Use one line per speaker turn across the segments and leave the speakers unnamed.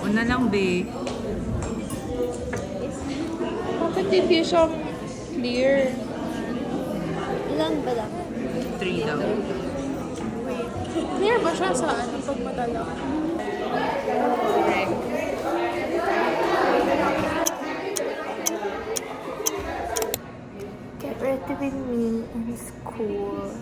Una lang, be.
Bakit hindi siya clear?
Ilan ba lang?
3 daw.
Clear ba siya sa ano pag madala?
Get ready with me in school.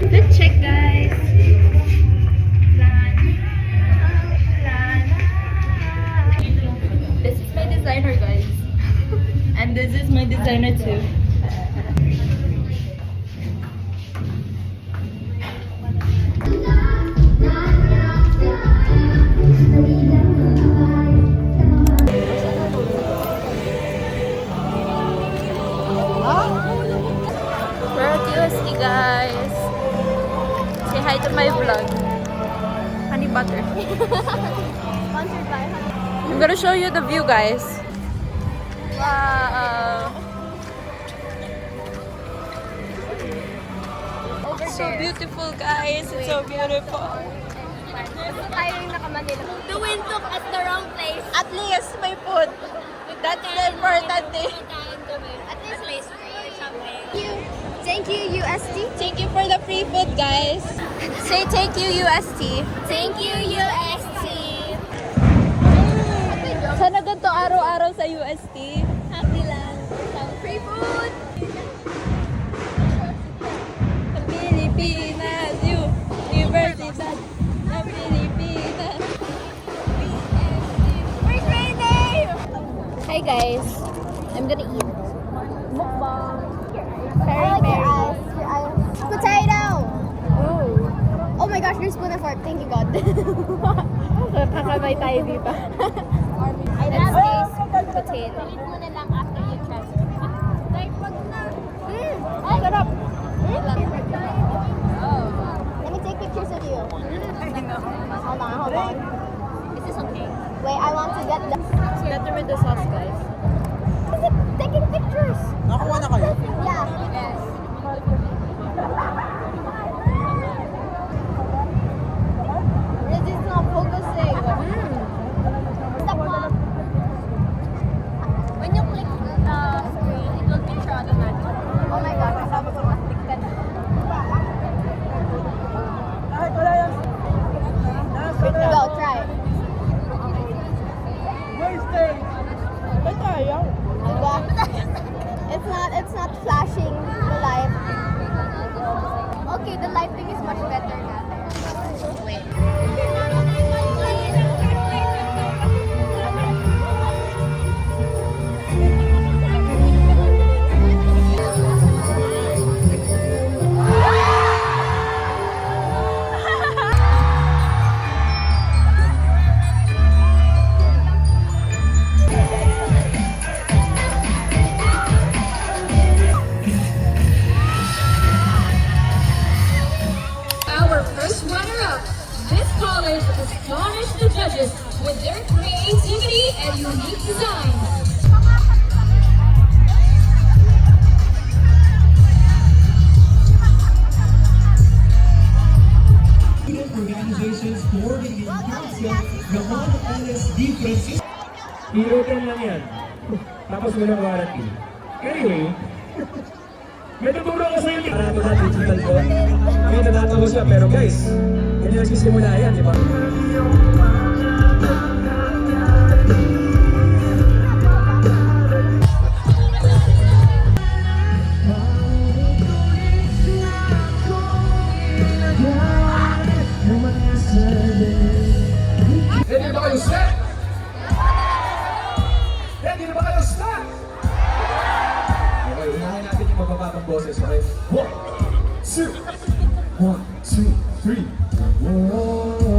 Let's check, guys. This is my designer, guys. And this is my designer too. We're at UST, guys. Say hi to my vlog. Honey butter.
Sponsored by Honey.
I'm gonna show you the view, guys. Wow.
Over
So
there.
beautiful, guys. It's so beautiful.
Gusto tayo yung nakamanila. The wind took us the wrong place.
At least may food. That's the important thing.
At this place. Thank you, UST.
Thank you for the free food, guys. Say thank you, UST.
Thank you, UST.
Sana ganito araw-araw sa UST.
Happy lang. Free food.
Sa Pilipinas, Universidad ng Pilipinas.
Where's Rainy?
Hi, guys. I'm gonna eat.
Mukbang. I like your eyes. Your eyes. Potato.
Oh.
Oh my gosh, there's spoon and fork. Thank you, God.
Kakamay tayo dito.
I love this potato. Eat mo na lang after you try. Like, wag na. Ay, sarap. Let me take pictures of you. Hold on, hold on.
Is this okay?
Wait, I want to get the...
Better with the sauce, guys.
Is it taking pictures?
Nakakuha na kayo?
Yeah.
Yes.
first runner-up. This college astonished the judges with their creativity and unique design.
Organizations coordinating the council ng mga LSD Francisco.
Hero 10 lang yan. Tapos walang warranty. Anyway, may tuturo ko sa inyo. Parang na digital ko. May natatawa siya, pero guys, hindi nagsisimula yan, di ba?
Ready na ba kayo start? Ready na ba kayo start? Okay, unahin natin yung mabababang boses, okay? 1, 2, 1, 2, 3. Whoa.